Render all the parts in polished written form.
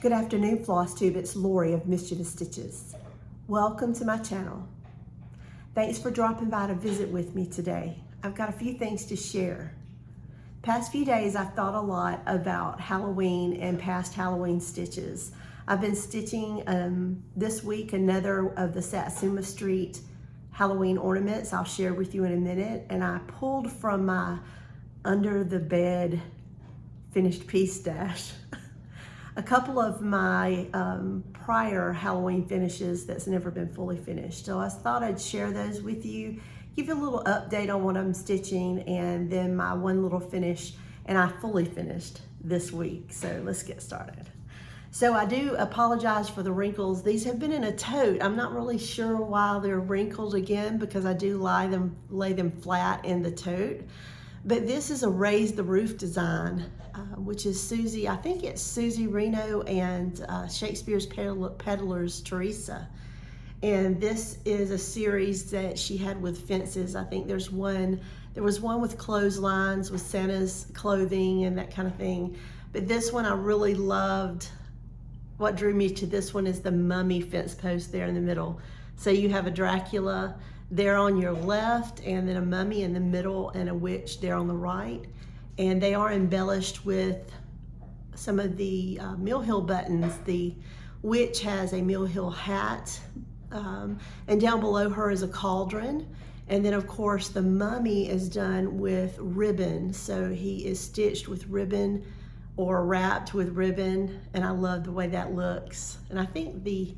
Good afternoon, Flosstube. It's Lori of MischievousStitches. Welcome to my channel. Thanks for dropping by to visit with me today. I've got a few things to share. Past few days, I've thought a lot about Halloween and past Halloween stitches. I've been stitching this week another of the Satsuma Street Halloween ornaments I'll share with you in a minute. And I pulled from my under the bed finished piece stash a couple of my prior Halloween finishes that's never been fully finished. So I thought I'd share those with you, give you a little update on what I'm stitching, and then my one little finish, and I fully finished this week. So let's get started. So I do apologize for the wrinkles. These have been in a tote. I'm not really sure why they're wrinkled again, because I do lay them flat in the tote. But this is a Raise the Roof design, which is Susie, I think it's Susie Reno and Shakespeare's Peddler's Teresa. And this is a series that she had with fences. I think there was one with clotheslines with Santa's clothing and that kind of thing. But this one I really loved. What drew me to this one is the mummy fence post there in the middle. So you have a Dracula there on your left, and then a mummy in the middle, and a witch there on the right. And they are embellished with some of the Mill Hill buttons. The witch has a Mill Hill hat, and down below her is a cauldron. And then of course the mummy is done with ribbon. So he is stitched with ribbon or wrapped with ribbon, and I love the way that looks. And I think the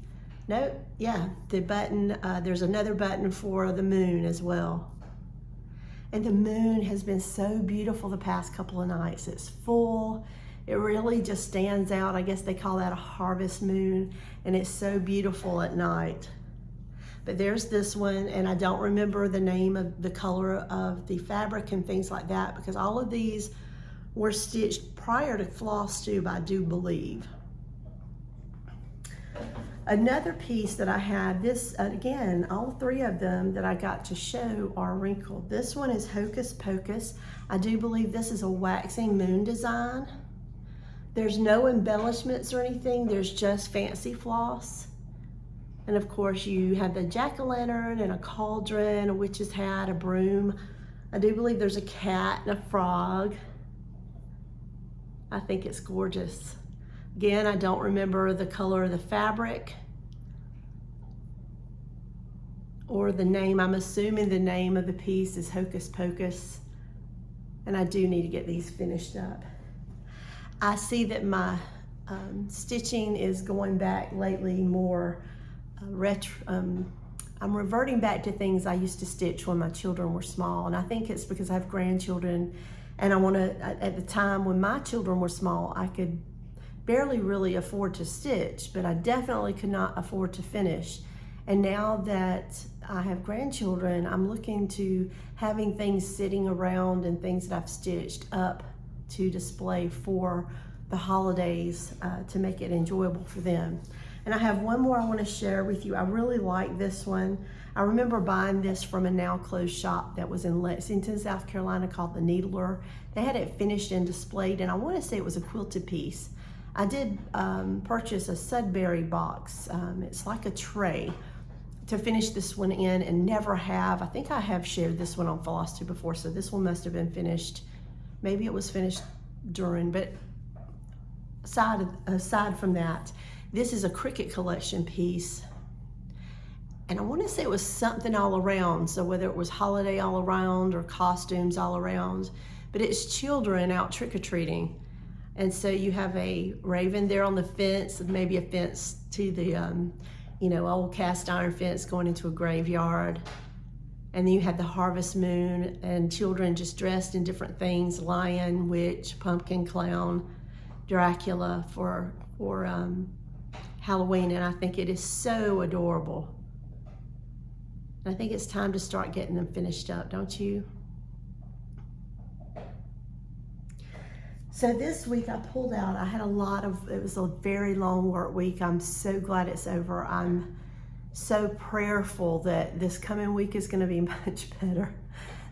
button, there's another button for the moon as well. And the moon has been so beautiful the past couple of nights. It's full. It really just stands out. I guess they call that a harvest moon, and it's so beautiful at night. But there's this one, and I don't remember the name of the color of the fabric and things like that, because all of these were stitched prior to Flosstube, I do believe. Another piece that I have, this again, all three of them that I got to show are wrinkled. This one is Hocus Pocus. I do believe this is a waxing moon design. There's no embellishments or anything, there's just fancy floss. And of course you have the jack-o'-lantern and a cauldron, a witch's hat, a broom. I do believe there's a cat and a frog. I think it's gorgeous. Again, I don't remember the color of the fabric or the name. I'm assuming the name of the piece is Hocus Pocus, and I do need to get these finished up. I see that my stitching is going back lately more retro. I'm reverting back to things I used to stitch when my children were small, and I think it's because I have grandchildren, and I want to, at the time when my children were small, I could barely really afford to stitch, but I definitely could not afford to finish. And now that I have grandchildren, I'm looking to having things sitting around and things that I've stitched up to display for the holidays to make it enjoyable for them. And I have one more I want to share with you. I really like this one. I remember buying this from a now closed shop that was in Lexington, South Carolina, called the Needler. They had it finished and displayed, and I want to say it was a quilted piece. I did purchase a Sudbury box. It's like a tray to finish this one in, and never have. I think I have shared this one on Flosstube before, so this one must have been finished. Maybe it was finished during, but aside from that, this is a Cricut Collection piece. And I want to say it was something all around, so whether it was holiday all around or costumes all around, but it's children out trick-or-treating. And so you have a raven there on the fence, maybe a fence to the, old cast iron fence going into a graveyard. And then you had the harvest moon and children just dressed in different things, lion, witch, pumpkin, clown, Dracula for Halloween. And I think it is so adorable. And I think it's time to start getting them finished up, don't you? So this week I pulled out, I had it was a very long work week. I'm so glad it's over. I'm so prayerful that this coming week is gonna be much better.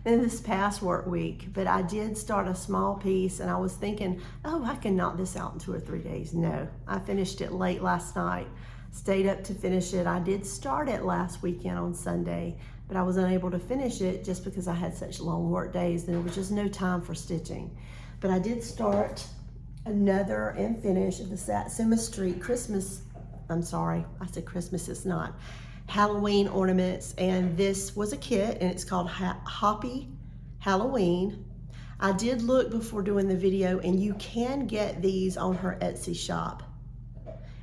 in this past work week, but I did start a small piece and I was thinking, oh, I can knock this out in 2 or 3 days. No, I finished it late last night, stayed up to finish it. I did start it last weekend on Sunday, but I was unable to finish it just because I had such long work days and there was just no time for stitching. But I did start another and finish the Satsuma Street Christmas, I'm sorry, I said Christmas, it's not, Halloween ornaments, and this was a kit and it's called Hoppy Halloween. I did look before doing the video and you can get these on her Etsy shop.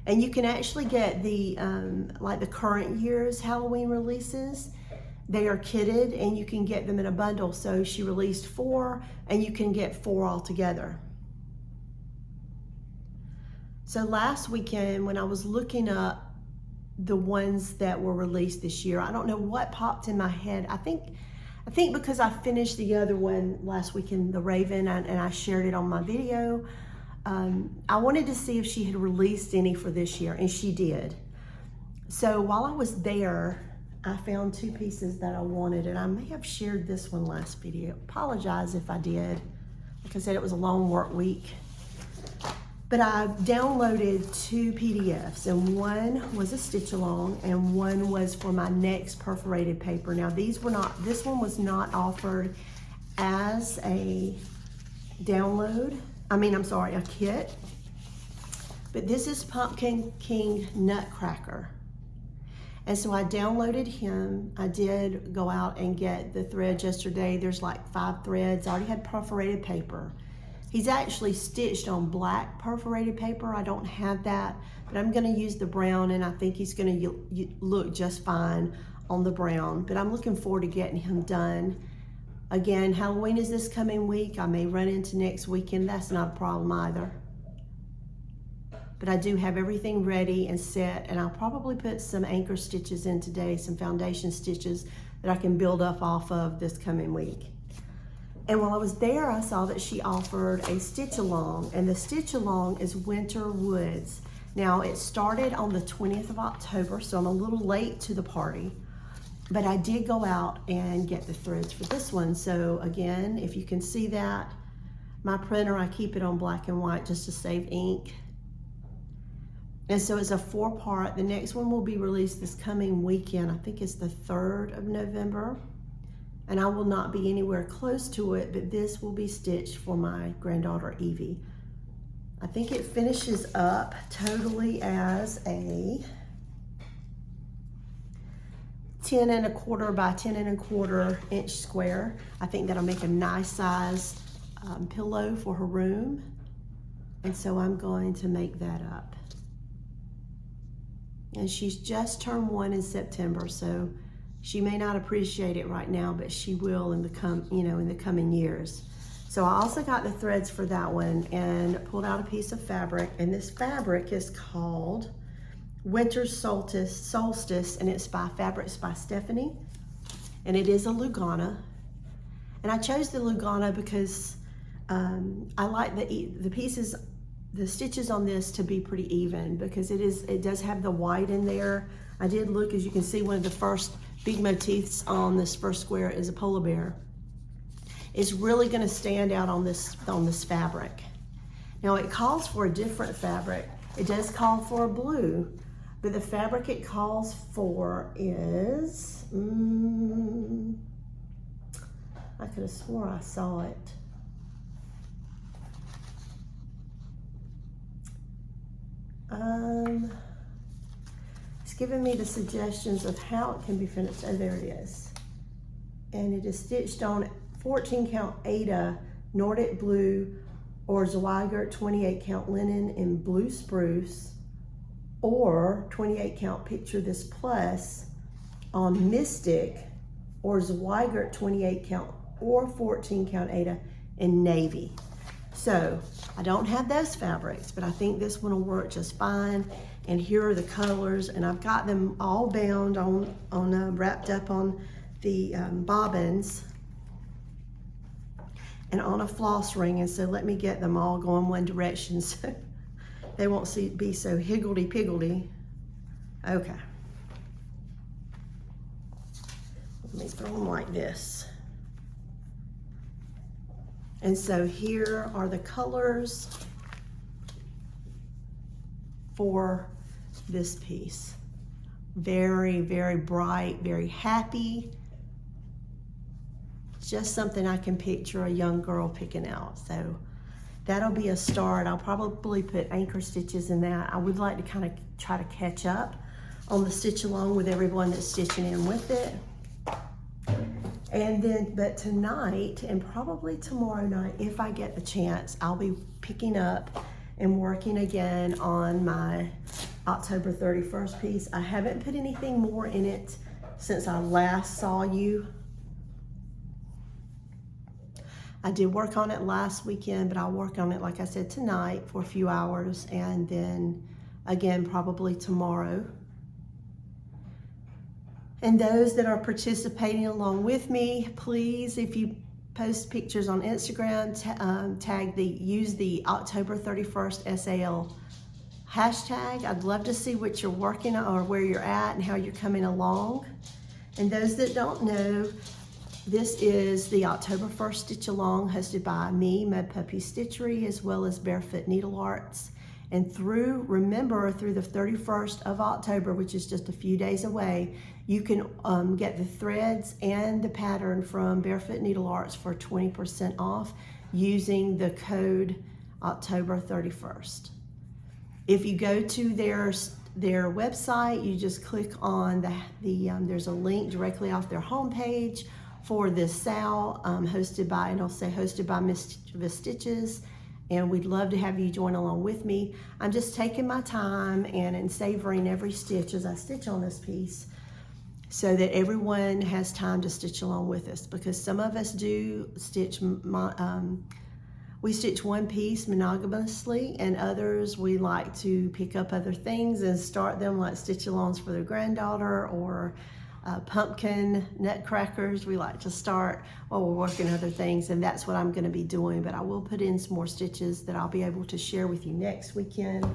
And you can actually get the, like the current year's Halloween releases. They are kitted and you can get them in a bundle. So she released 4 and you can get 4 all together. So last weekend when I was looking up the ones that were released this year, I don't know what popped in my head. I think because I finished the other one last weekend, the Raven, and I shared it on my video, I wanted to see if she had released any for this year, and she did. So while I was there, I found 2 pieces that I wanted, and I may have shared this one last video. Apologize if I did. Like I said, it was a long work week. But I downloaded 2 PDFs, and one was a stitch along and one was for my next perforated paper. Now these were not, this one was not offered as a download. A kit. But this is Pumpkin King Nutcracker. And so I downloaded him. I did go out and get the threads yesterday. There's like 5 threads. I already had perforated paper. He's actually stitched on black perforated paper. I don't have that, but I'm gonna use the brown and I think he's gonna look just fine on the brown, but I'm looking forward to getting him done. Again, Halloween is this coming week. I may run into next weekend. That's not a problem either. But I do have everything ready and set, and I'll probably put some anchor stitches in today, some foundation stitches that I can build up off of this coming week. And while I was there, I saw that she offered a stitch along, and the stitch along is Winter Woods. Now it started on the 20th of October, so I'm a little late to the party, but I did go out and get the threads for this one. So again, if you can see that, my printer, I keep it on black and white just to save ink. And so it's a 4-part. The next one will be released this coming weekend. I think it's the 3rd of November. And I will not be anywhere close to it, but this will be stitched for my granddaughter Evie. I think it finishes up totally as a 10 1/4 by 10 1/4 inch square. I think that'll make a nice size pillow for her room. And so I'm going to make that up. And she's just turned 1 in September, so she may not appreciate it right now, but she will in the coming years. So I also got the threads for that one and pulled out a piece of fabric, and this fabric is called Winter Solstice, and it's by Fabrics by Stephanie, and it is a Lugana. And I chose the Lugana because I like the pieces, the stitches on this to be pretty even, because it does have the white in there. I did look, as you can see, one of the first big motifs on this first square is a polar bear. It's really going to stand out on this fabric. Now it calls for a different fabric. It does call for a blue, but the fabric it calls for is, I could have swore I saw it. It's giving me the suggestions of how it can be finished. Oh, there it is. And it is stitched on 14 count Aida Nordic blue or Zweigart 28 count linen in blue spruce, or 28 count Picture This Plus on Mystic or Zweigart 28 count or 14 count Aida in navy. So I don't have those fabrics, but I think this one will work just fine. And here are the colors, and I've got them all bound wrapped up on the bobbins and on a floss ring. And so let me get them all going one direction so they won't be so higgledy-piggledy. Okay. Let me throw them like this. And so here are the colors for this piece. Very, very bright, very happy. Just something I can picture a young girl picking out. So that'll be a start. I'll probably put anchor stitches in that. I would like to kind of try to catch up on the stitch along with everyone that's stitching in with it. And then, but tonight and probably tomorrow night, if I get the chance, I'll be picking up and working again on my October 31st piece. I haven't put anything more in it since I last saw you. I did work on it last weekend, but I'll work on it, like I said, tonight for a few hours, and then again probably tomorrow. And those that are participating along with me, please, if you post pictures on Instagram, use the October 31st SAL hashtag. I'd love to see what you're working on or where you're at and how you're coming along. And those that don't know, this is the October 1st Stitch Along hosted by me, Mudpuppy Stitchery, as well as Barefoot Needlearts. And remember, through the 31st of October, which is just a few days away, you can get the threads and the pattern from Barefoot Needlearts for 20% off using the code October 31st. If you go to their website, you just click on there's a link directly off their homepage for this sale hosted by MischievousStitches. And we'd love to have you join along with me. I'm just taking my time and savoring every stitch as I stitch on this piece so that everyone has time to stitch along with us, because some of us do stitch, we stitch one piece monogamously, and others we like to pick up other things and start them, like stitch-alongs for their granddaughter or pumpkin nutcrackers. We like to start while we're working other things, and that's what I'm going to be doing. But I will put in some more stitches that I'll be able to share with you next weekend.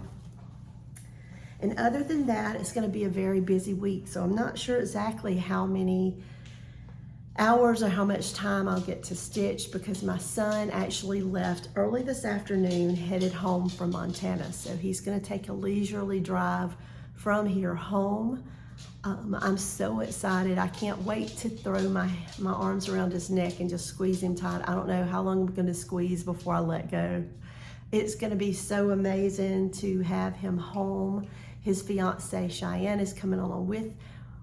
And other than that, it's going to be a very busy week, so I'm not sure exactly how many hours or how much time I'll get to stitch, because my son actually left early this afternoon, headed home from Montana. So he's going to take a leisurely drive from here home. I'm so excited. I can't wait to throw my arms around his neck and just squeeze him tight. I don't know how long I'm going to squeeze before I let go. It's going to be so amazing to have him home. His fiancée Cheyenne is coming along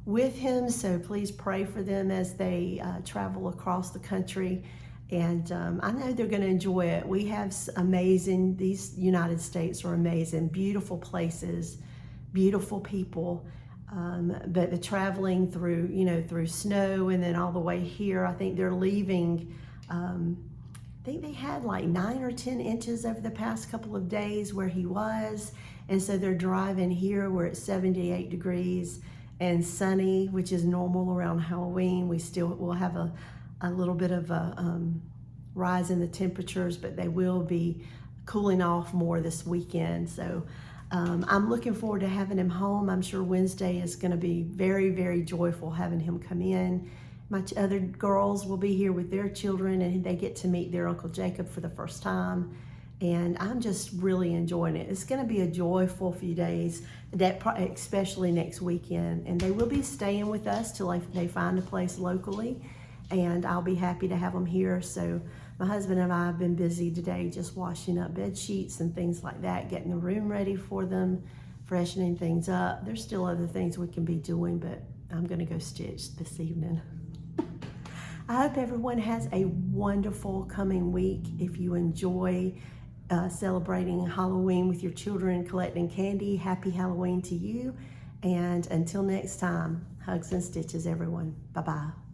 with him, so please pray for them as they travel across the country. And I know they're going to enjoy it. We have these United States are amazing, beautiful places, beautiful people. But the traveling through snow and then all the way here, I think they're leaving, I think they had like 9 or 10 inches over the past couple of days where he was. And so they're driving here where it's 78 degrees and sunny, which is normal around Halloween. We'll have a little bit of a rise in the temperatures, but they will be cooling off more this weekend. So I'm looking forward to having him home. I'm sure Wednesday is going to be very, very joyful having him come in. My other girls will be here with their children, and they get to meet their Uncle Jacob for the first time. And I'm just really enjoying it. It's going to be a joyful few days, especially next weekend. And they will be staying with us till they find a place locally. And I'll be happy to have them here. So my husband and I have been busy today just washing up bed sheets and things like that, getting the room ready for them, freshening things up. There's still other things we can be doing, but I'm going to go stitch this evening. I hope everyone has a wonderful coming week. If you enjoy celebrating Halloween with your children, collecting candy, happy Halloween to you. And until next time, hugs and stitches, everyone. Bye-bye.